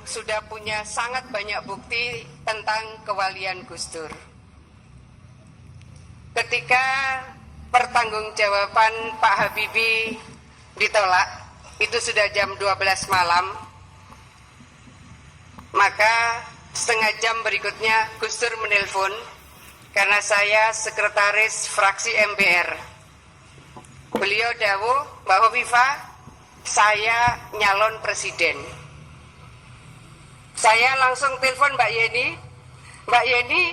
sudah punya sangat banyak bukti tentang kewalian Gus Dur. Ketika pertanggungjawaban Pak Habibie ditolak, itu sudah jam 12 malam, maka setengah jam berikutnya Gus Dur menelpon karena saya sekretaris fraksi MPR. Beliau dawuh, Mbak Hovifah, saya nyalon presiden. Saya langsung telepon Mbak Yeni, Mbak Yeni,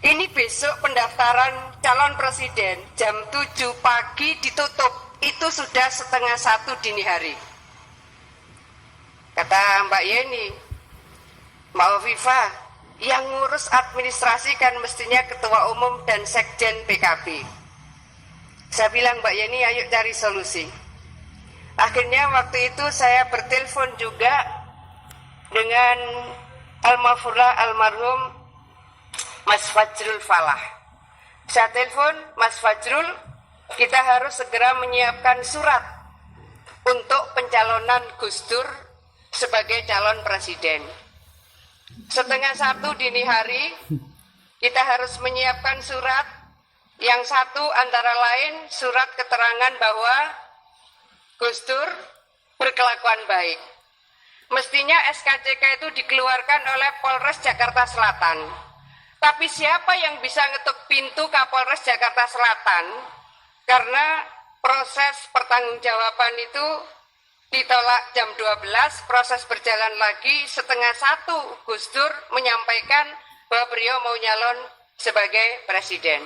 ini besok pendaftaran calon presiden jam 7 pagi ditutup, itu sudah 12:30 dini hari. Kata Mbak Yeni, Mbak Hovifah, yang ngurus administrasi kan mestinya ketua umum dan sekjen PKB. Saya bilang, Mbak Yeni, ayo cari solusi. Akhirnya waktu itu saya bertelepon juga dengan almarhum Mas Fajrul Falah. Saya telepon, Mas Fajrul, kita harus segera menyiapkan surat untuk pencalonan Gus Dur sebagai calon presiden. 12:30 dini hari, kita harus menyiapkan surat. Yang satu antara lain surat keterangan bahwa Gus Dur berkelakuan baik. Mestinya SKCK itu dikeluarkan oleh Polres Jakarta Selatan. Tapi siapa yang bisa ngetuk pintu Kapolres Jakarta Selatan? Karena proses pertanggungjawaban itu ditolak jam 12, proses berjalan lagi 12:30 Gus Dur menyampaikan bahwa beliau mau nyalon sebagai presiden.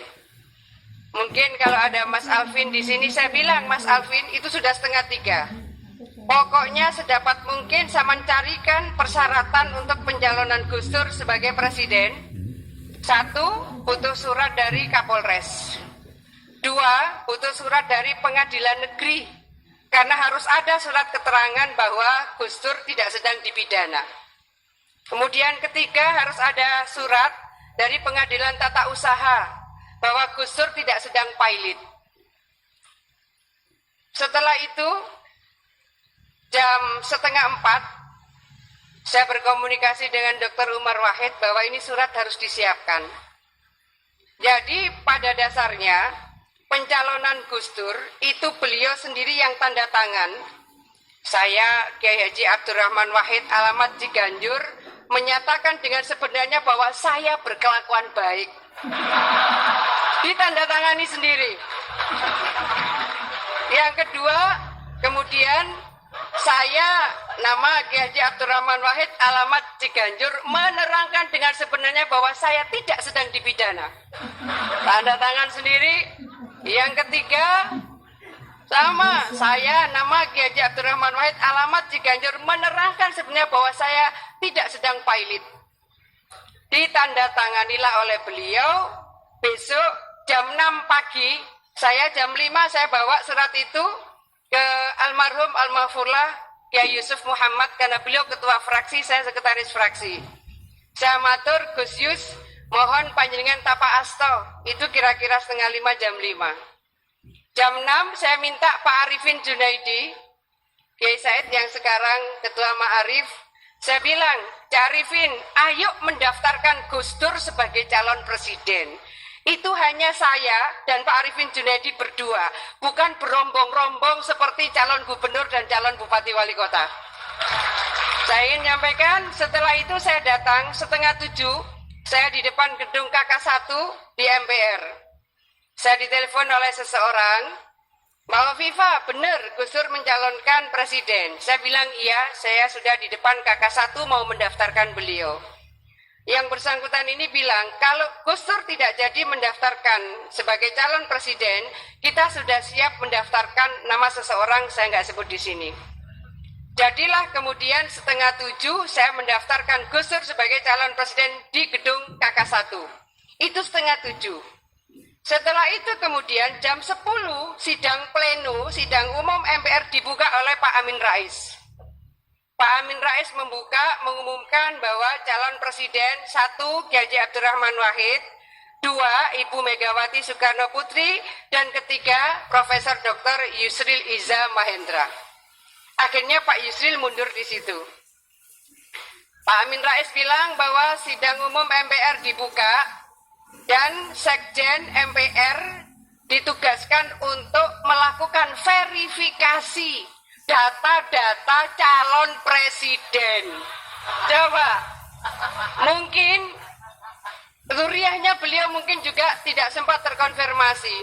Mungkin kalau ada Mas Alvin di sini, saya bilang, Mas Alvin, itu sudah 2:30. Pokoknya sedapat mungkin saya mencarikan persyaratan untuk pencalonan Gus Dur sebagai presiden. 1, butuh surat dari Kapolres. 2, butuh surat dari Pengadilan Negeri. Karena harus ada surat keterangan bahwa Gus Dur tidak sedang dipidana. Kemudian ketiga, harus ada surat dari Pengadilan Tata Usaha bahwa Gus Dur tidak sedang pilot. Setelah itu, jam 3:30, saya berkomunikasi dengan Dr. Umar Wahid bahwa ini surat harus disiapkan. Jadi pada dasarnya pencalonan Gus Dur itu beliau sendiri yang tanda tangan. Saya, Kiai Haji Abdurrahman Wahid, alamat Ciganjur, menyatakan dengan sebenarnya bahwa saya berkelakuan baik. Ditandatangani sendiri. Yang kedua, kemudian saya, nama Kiai Haji Abdurrahman Wahid, alamat Ciganjur, menerangkan dengan sebenarnya bahwa saya tidak sedang dipidana. Tanda tangan sendiri. Yang ketiga, sama saya, nama Kiai Haji Abdurrahman Wahid, alamat Ciganjur, menerangkan sebenarnya bahwa saya tidak sedang pilot. Ditandatanganilah oleh beliau. Besok jam 6 pagi, saya jam 5 saya bawa surat itu ke almarhum almarhumlah Kiai Yusuf Muhammad, karena beliau ketua fraksi, saya sekretaris fraksi. Saya matur, Gus Yus, mohon panjenengan tapa asto, itu kira-kira 4:30 jam 5. Jam 6 saya minta Pak Arifin Junaidi, Kiai Said yang sekarang ketua Ma'arif, saya bilang, Cak Arifin, ayo mendaftarkan Gus Dur sebagai calon presiden. Itu hanya saya dan Pak Arifin Junaidi berdua, bukan berombong-rombong seperti calon gubernur dan calon bupati wali kota. Saya ingin menyampaikan, setelah itu saya datang 6:30, saya di depan gedung KK1 di MPR. Saya ditelepon oleh seseorang, Mbak Hovifah, benar Gus Dur mencalonkan presiden. Saya bilang iya, saya sudah di depan KK1 mau mendaftarkan beliau. Yang bersangkutan ini bilang, kalau Gus Dur tidak jadi mendaftarkan sebagai calon presiden, kita sudah siap mendaftarkan nama seseorang, saya nggak sebut di sini. Jadilah kemudian 6:30 saya mendaftarkan Gus Dur sebagai calon presiden di gedung KK1. Itu 6:30. Setelah itu kemudian jam 10 sidang pleno, sidang umum MPR dibuka oleh Pak Amin Rais. Pak Amin Rais mengumumkan bahwa calon presiden 1 Kiai Haji Abdurrahman Wahid, 2 Ibu Megawati Soekarno Putri, dan ketiga Profesor Dr. Yusril Iza Mahendra. Akhirnya Pak Yusril mundur di situ. Pak Amin Rais bilang bahwa sidang umum MPR dibuka dan Sekjen MPR ditugaskan untuk melakukan verifikasi data-data calon presiden. Coba, mungkin zuriahnya beliau mungkin juga tidak sempat terkonfirmasi.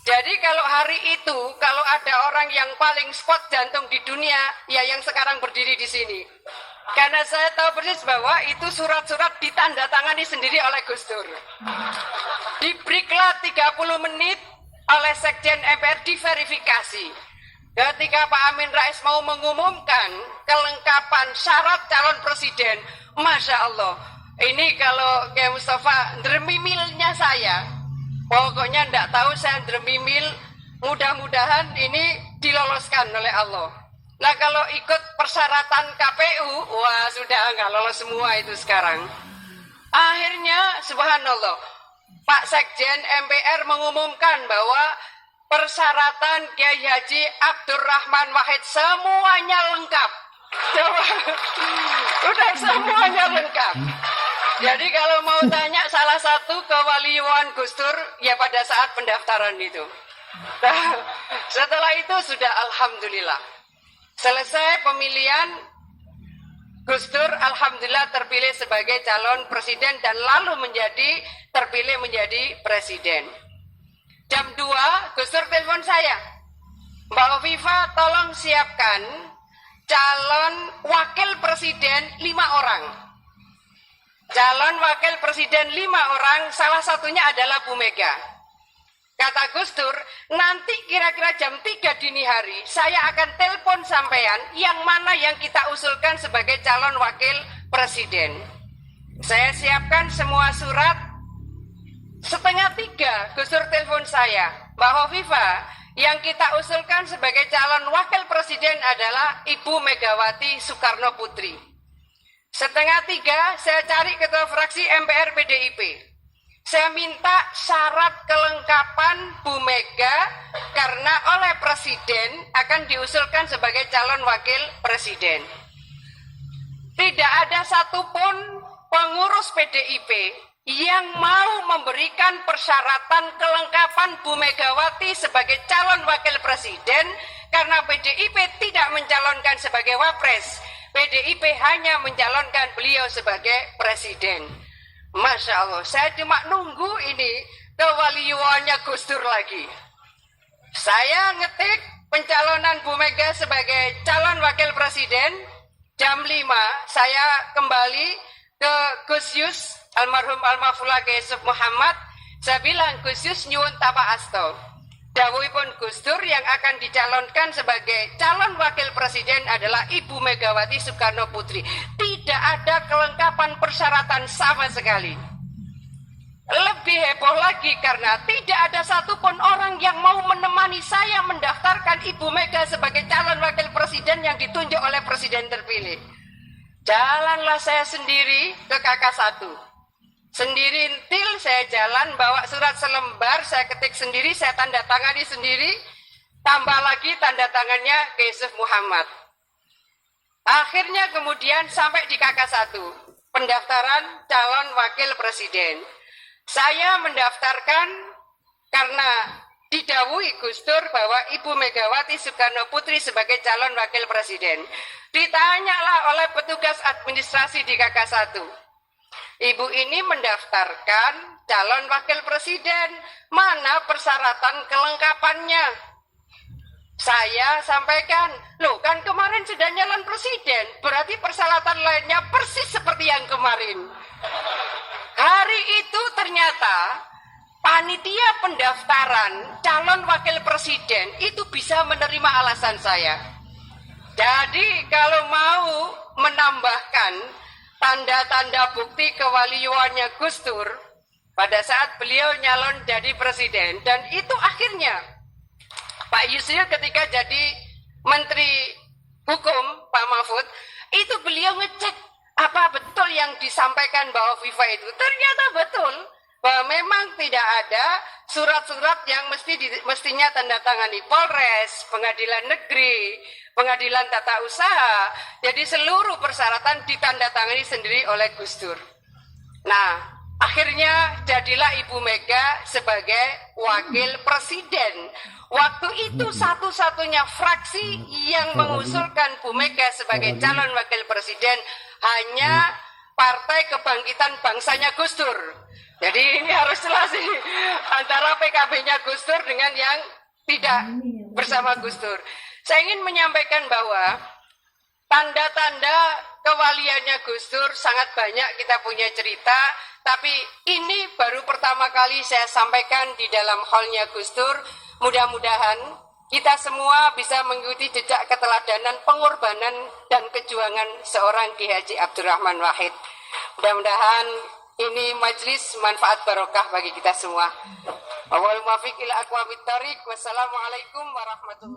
Jadi kalau hari itu, kalau ada orang yang paling spot jantung di dunia, ya yang sekarang berdiri di sini. Karena saya tahu persis bahwa itu surat-surat ditandatangani sendiri oleh Gus Dur. Dibriklah 30 menit oleh Sekjen MPR diverifikasi. Ketika Pak Amin Rais mau mengumumkan kelengkapan syarat calon presiden, Masya Allah, ini kalau Kiai Mustafa dermimilnya saya, pokoknya enggak tahu saya dermimil, mudah-mudahan ini diloloskan oleh Allah. Nah kalau ikut persyaratan KPU, wah sudah nggak lolos semua itu sekarang. Akhirnya subhanallah, Pak Sekjen MPR mengumumkan bahwa persyaratan Kiai Haji Abdurrahman Wahid semuanya lengkap. Coba, udah semuanya lengkap. Jadi kalau mau tanya salah satu kewalian Gus Dur, ya pada saat pendaftaran itu. Nah, setelah itu sudah alhamdulillah. Selesai pemilihan, Gus Dur alhamdulillah terpilih sebagai calon presiden dan lalu terpilih menjadi presiden. Jam 2, Gus Dur telepon saya, Mbak Hovifa tolong siapkan calon wakil presiden 5 orang. Calon wakil presiden 5 orang, salah satunya adalah Bu Mega. Kata Gus Dur, nanti kira-kira jam 3 dini hari, saya akan telepon sampean yang mana yang kita usulkan sebagai calon wakil presiden. Saya siapkan semua surat. 2:30 Gus Dur telepon saya, Mbak Hovifa, yang kita usulkan sebagai calon wakil presiden adalah Ibu Megawati Soekarno Putri. 2:30 saya cari ketua fraksi MPR PDIP. Saya minta syarat kelengkapan Bu Mega karena oleh Presiden akan diusulkan sebagai calon wakil presiden. Tidak ada satupun pengurus PDIP yang mau memberikan persyaratan kelengkapan Bu Megawati sebagai calon wakil presiden karena PDIP tidak mencalonkan sebagai wapres. PDIP hanya mencalonkan beliau sebagai presiden. Masya Allah, saya cuma nunggu ini kewaliannya Gus Dur lagi. Saya ngetik pencalonan Bu Mega sebagai calon wakil presiden. Jam 5 saya kembali ke Gus Yus, almarhum almarhumah Kiai Yusuf Muhammad. Saya bilang, Gus Yus nyuwun tapa asto. Dawuhipun Gus Dur yang akan dicalonkan sebagai calon wakil presiden adalah Ibu Megawati Soekarno Putri. Tidak ada kelengkapan persyaratan sama sekali. Lebih heboh lagi karena tidak ada satupun orang yang mau menemani saya mendaftarkan Ibu Mega sebagai calon wakil presiden yang ditunjuk oleh presiden terpilih. Jalanlah saya sendiri ke KK1. Sendiri til saya jalan, bawa surat selembar, saya ketik sendiri, saya tanda tangani sendiri, tambah lagi tanda tangannya Kiai Yusuf Muhammad. Akhirnya kemudian sampai di KK1, pendaftaran calon wakil presiden. Saya mendaftarkan karena didhawuhi Gus Dur bahwa Ibu Megawati Soekarno Putri sebagai calon wakil presiden. Ditanyalah oleh petugas administrasi di KK1. Ibu ini mendaftarkan calon wakil presiden, mana persyaratan kelengkapannya? Saya sampaikan, loh kan kemarin sudah nyalon presiden, berarti persyaratan lainnya persis seperti yang kemarin. Hari itu ternyata panitia pendaftaran calon wakil presiden itu bisa menerima alasan saya. Jadi kalau mau menambahkan tanda-tanda bukti kewaliannya Gus Dur pada saat beliau nyalon jadi presiden, dan itu akhirnya Pak Yusril ketika jadi Menteri Hukum Pak Mahfud, itu beliau ngecek apa betul yang disampaikan Mbak Hovifa itu. Ternyata betul bahwa memang tidak ada surat-surat yang mestinya tanda tangani Polres, pengadilan negeri, pengadilan tata usaha. Jadi seluruh persyaratan ditandatangani sendiri oleh Gus Dur. Nah, akhirnya jadilah Ibu Mega sebagai wakil presiden. Waktu itu satu-satunya fraksi yang mengusulkan Bu Mega sebagai calon wakil presiden hanya Partai Kebangkitan Bangsanya Gus Dur. Jadi ini harus jelas ini antara PKB-nya Gus Dur dengan yang tidak bersama Gus Dur. Saya ingin menyampaikan bahwa tanda-tanda kewaliannya Gus Dur sangat banyak, kita punya cerita, tapi ini baru pertama kali saya sampaikan di dalam hall-nya Gus Dur. Mudah-mudahan kita semua bisa mengikuti jejak keteladanan, pengorbanan, dan kejuangan seorang Ki Haji Abdurrahman Wahid. Mudah-mudahan ini majelis manfaat barokah bagi kita semua. Wassalamualaikum warahmatullahi wabarakatuh.